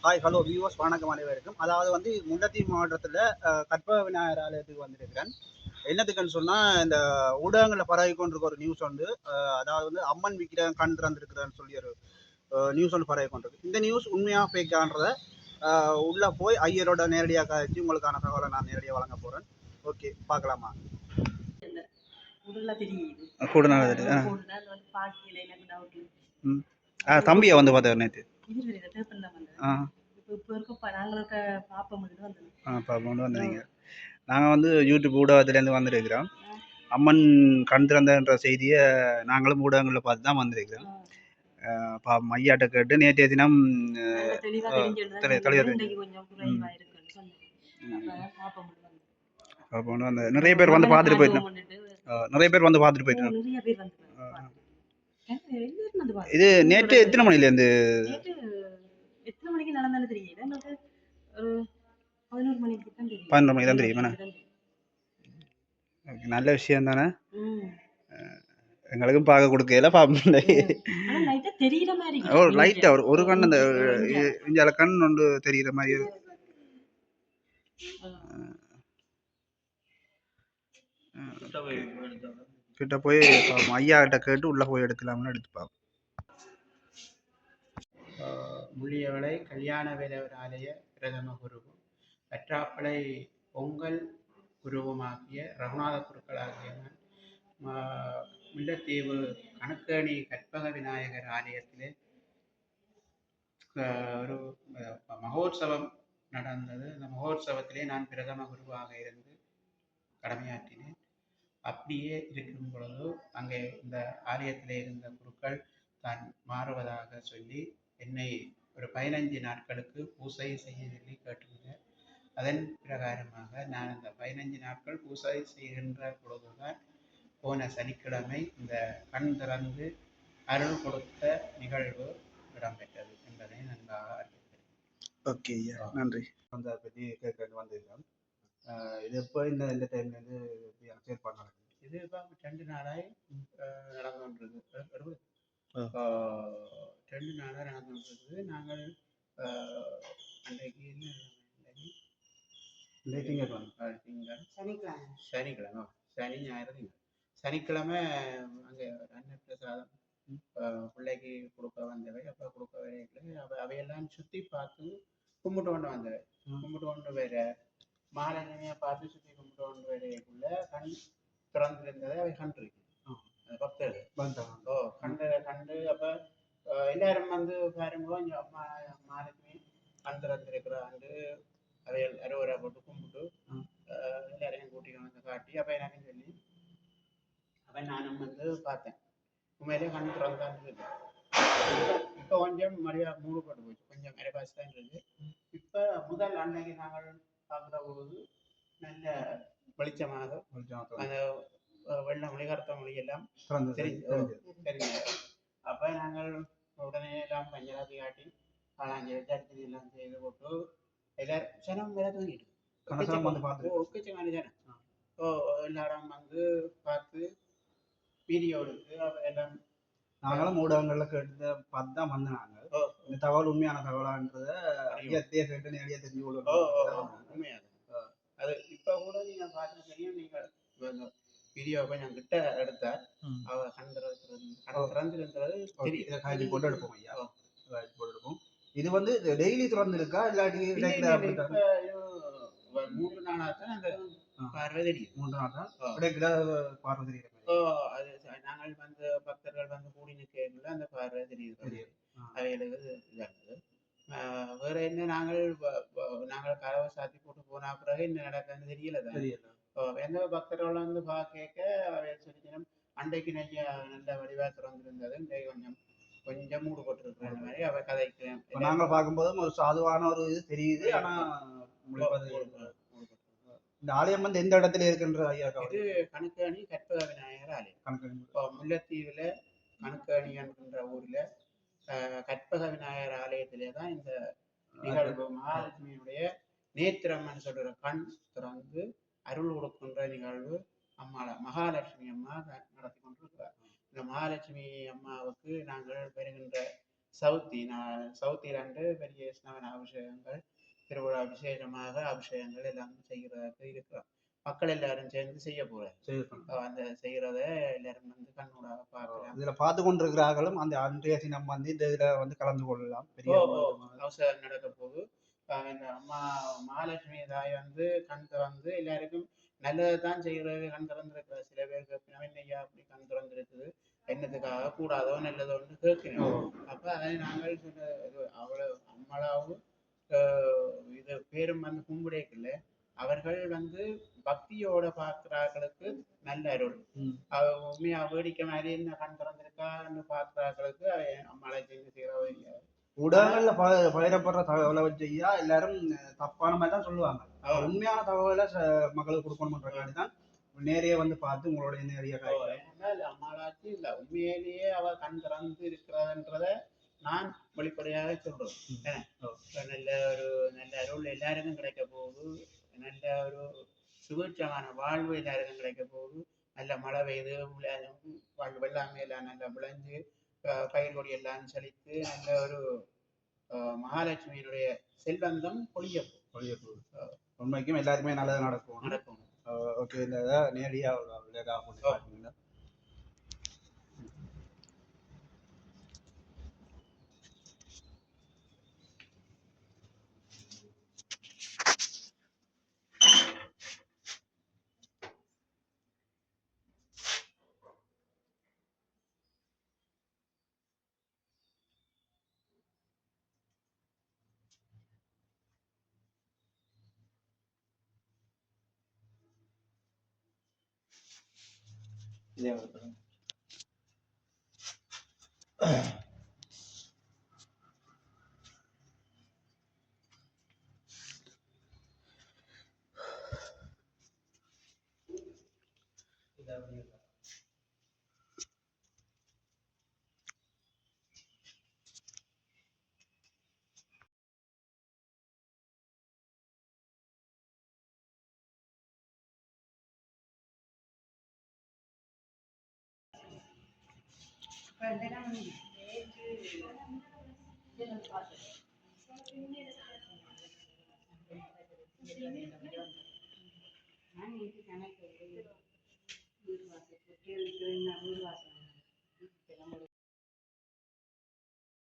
Hi hello viewers வணக்கம் அனைவருக்கும். அதாவது வந்து முல்லைத்தீவு மாவட்டத்தில் கற்பக விநாயகர் ஆலயத்துக்கு வந்திருக்கிறேன். என்னத்துக்குன்னு சொன்னால் இந்த ஊடகங்களில் பரவி கொண்டிருக்க ஒரு நியூஸ் வந்து அதாவது வந்து அம்மன் விக்கிரகம் கண் திறந்திருக்குதுன்னு சொல்லி ஒரு நியூஸ் ஒன்று பரவி கொண்டிருக்கு. இந்த நியூஸ் உண்மையாக ஃபேக்கான்றதை உள்ளே போய் ஐயரோட நேரடியாக கழிச்சு உங்களுக்கான தகவலை நான் நேரடியாக வழங்க போகிறேன். ஓகே, பார்க்கலாமா? கூட நல்லது. தம்பியை வந்து பார்த்தேன் நேற்று. பார்ப்போம் வந்துடுங்க. நாங்கள் வந்து யூடியூப் ஊடகத்துலேருந்து வந்துருக்கிறோம். அம்மன் கண் திறந்தன்ற செய்தியை நாங்களும் ஊடகங்களில் பார்த்து தான் வந்திருக்கிறோம். ஐயாட்ட கேட்டு நேற்றைய தினம் வந்து நிறைய பேர் வந்து பார்த்துட்டு போயிட்டோம். இது நேற்று எத்தனை மணிலேருந்து? எத்தனை மணிக்கு நடந்தாலும் தெரியல, எங்களுக்கு ஒரு 11 மணிக்கு தான் தெரியும். நல்ல விஷயம் தானே. எங்களுக்கும் பார்க்க கொடுக்கல பாப்போம். லைட்டா ஒரு கண் அந்த இஞ்சால கண் ஒன்று தெரிகிற மாதிரி கிட்ட போய் ஐயா கிட்ட கேட்டு உள்ள போய் எடுக்கலாம்னு எடுத்து பார்ப்போம். முள்ளியவளை கல்யாண வேலவர் ஆலய பிரதம குருவும் கற்றாப்பளை பொங்கல் குருவுமாகிய ரகுநாத குருக்களாகிய முல்லைத்தீவு கணக்கேணி கற்பக விநாயகர் ஆலயத்திலே ஒரு மகோத்சவம் நடந்தது. அந்த மகோத்சவத்திலே நான் பிரதம குருவாக இருந்து கடமையாற்றினேன். அப்படியே இருக்கும் பொழுது அங்கே இந்த ஆலயத்திலே இருந்த குருக்கள் தான் மாறுவதாக சொல்லி என்னை ஒரு 15 நாட்களுக்கு பூசை செய்ய சொல்லி கேட்டுக்கொண்டேன். அதன் பிரகாரமாக நான் அந்த 15 நாட்கள் பூசை செய்கின்ற பொழுதுதான் போன சனிக்கிழமை இந்த கண் திறந்து அருள் கொடுத்த நிகழ்வு இடம்பெற்றது என்பதை நன்றாக அறிவிக்கிறேன். ஓகே, நன்றி. வந்து அதை பற்றி கேட்க வந்திருக்கோம். இது எப்போ இந்த டைம்லேருந்து செயற்பாடு நடக்குது? இது இப்போ 2 நாளாய் நடந்து கொண்டிருக்கு. 2 நாளாக நடந்து கொண்டிருக்குது. நாங்கள் அன்றைக்கு சனிக்கிழமை சனி ஞாயிறு சனிக்கிழமை அங்கே அன்னப்பிரசாதம் பிள்ளைக்கு கொடுக்க வந்தவை. அப்போ கொடுக்க வரையில அவையெல்லாம் சுற்றி பார்த்து கும்பிட்டு கொண்டு வந்தவை. கும்பிட்டு கொண்டு வேற மாலனிமையை பார்த்து சுற்றி கும்பிட்டு கொண்டு வரைக்குள்ள கண் திறந்திருந்ததை அவை கண்டிருக்கு. பக்தர்கள் கண்டு அப்போ எல்லாரும் வந்து பாருங்க மாலனிமை கண் திறந்திருக்கிறாண்டு அவைகள் அறுவரை போட்டு கும்பிட்டு எல்லாரையும் கூட்டிட்டு வந்து காட்டி அப்போ எனக்கு சொல்லி அப்போ நானும் வந்து பார்த்தேன். உண்மையிலே கண் திறந்தான் இருக்கு. இப்போ கொஞ்சம் மரியாதை மூடுபட்டு போச்சு, கொஞ்சம் மறைபாசி தான் இருக்கு. இப்போ முதல் அன்னைக்கு நாங்கள் பார்க்குற பொழுது நல்ல வெளிச்சமாக அந்த வெள்ள மொழி கருத்த மொழி எல்லாம் தெரிஞ்ச. அப்போ நாங்கள் உடனே எல்லாம் பஞ்சராத்தி காட்டி காளாஞ்சி அரிசி எல்லாம் செய்து போட்டு எல்லாரும் ஜனம் வேற தூங்கிட்டு ஒக்கச்சமான ஜனம் எல்லா இடம் வந்து பார்த்து வீடியோ எடுத்து எல்லாம் நாங்களும் ஊடகங்கள்ல கேட்டு பார்த்து தான் வந்து நாங்கள் இந்த தகவல் உண்மையான தகவலான்றத கேட்டு நேரடியாக தெரிஞ்சு கொள்ளுவோம். உண்மையாக அது இப்போ கூட நீங்க பார்த்து தெரியும். நீங்கள் வீடியோ கொஞ்சம் கிட்ட எடுத்தா அவ கண் திறந்திருக்கிறது தெரியும். காய்ச்சி போட்டு எடுப்போம் ஐயா, காய்ச்சி போட்டு எடுப்போம். இது வந்து டெய்லி திறந்து இருக்கா இல்லாட்டி 3 நாளா தான் அந்த பார்வை தெரியும். 3 நாள் தான் பார்வை தெரியும். அது நாங்கள் வந்து பக்தர்கள் வந்து கூடி நிற்கல அந்த பார்வை தெரியுது. அவைகளுக்கு இதாகுது. வேற என்ன நாங்கள் கதவை சாத்தி போட்டு போனா பிறகு என்ன நடக்குதுன்னு தெரியல. எந்த பக்தர்கள் வந்து கேட்க சொல்லிக்கணும் அண்டைக்கு நல்ல வடிவா திறந்திருந்தது, கொஞ்சம் மூடுபட்டு மாதிரி அவ கதைக்கிறேன். நாங்க பார்க்கும்போது ஒரு சாதுவான ஒரு இது தெரியுது. ஆனா இந்த ஆலயம் வந்து எந்த இடத்துல இருக்குன்ற ஐயா? இது கணக்கேணி கற்பக விநாயகர் ஆலயம். முல்லைத்தீவுல கணக்கேணி என்கின்ற ஊர்ல கற்பக விநாயகர் ஆலயத்திலே தான் இந்த நிகழ்வு மகாலட்சுமியுடைய நேத்திரம்னு சொல்ற கண் திறந்து அருள் கொடுக்கின்ற நிகழ்வு மகாலட்சுமி அம்மா நடத்தி கொண்டிருக்கிறார். இந்த மகாலட்சுமி அம்மாவுக்கு நாங்கள் வருகின்ற சவுத்தி 2 பெரிய ஸ்நான அபிஷேகங்கள் திருவிழா விசேஷமாக அபிஷேகங்கள் எல்லாம் செய்கிறதாக இருக்கிறோம். மக்கள் எல்லாரும் சேர்ந்து செய்ய போறாங்க. அந்த செய்யறத எல்லாரும் வந்து கண்ணூடாக பார்க்கலாம். இதுல பார்த்து கொண்டிருக்கிறார்களும் அந்த அன்றைய தினம் வந்து இந்த இதுல வந்து கலந்து கொள்ளலாம். பெரிய அவசரம் நடக்க போது இந்த அம்மா மகாலட்சுமி தாய் வந்து கண் திறந்து எல்லாருக்கும் நல்லதுதான் செய்யறது. கண் திறந்திருக்கிற சில பேருக்கு ஐயா அப்படி கண் திறந்திருக்குது என்னத்துக்காக கூடாதோ நல்லதோன்னு கேட்கிறோம். அப்ப அதை நாங்கள் அவ்வளவு அம்மளாவும் இது பேரும் வந்து கும்பிடைக்குள்ள அவர்கள் வந்து பக்தியோட பார்க்கிறார்களுக்கு நல்ல அருள். உண்மையா வேடிக்கை மாதிரி என்ன கண் திறந்திருக்கான்னு பார்க்கிறார்களுக்கு அம்மாளை செய்து செய்யறவங்க ஊடகங்கள்ல பகிரப்படுற தகவலை வச்சையா எல்லாரும் தப்பான மாதிரி தான் சொல்லுவாங்க. உண்மையான தகவலை மக்களுக்கு கொடுக்கணும்ன்றக்காண்டி தான் நேரையே வந்து பார்த்து உங்களோட நேரிய அம்மாளாச்சு இல்ல உண்மையிலேயே அவ கண் திறந்து இருக்கிறதுன்றத நான் வெளிப்படையாக சொல்றேன். நல்ல அருள் எல்லாருக்கும் கிடைக்க போகுது. நல்ல ஒரு சுபிட்சமான வாழ்வு எல்லாருக்கும் கிடைக்க போகுது. நல்ல மழை பெய்து வெள்ளாமை எல்லாம் நல்லா விளைஞ்சு பயிர் கொடி எல்லாம் செழித்து நல்ல ஒரு மகாலட்சுமியினுடைய செல்வந்தம் பொழிய போகுது. உண்மைக்கும் எல்லாருக்குமே நல்லது நடக்கும். ஓகே, இந்த நேரடியாக பார்த்தீங்கன்னா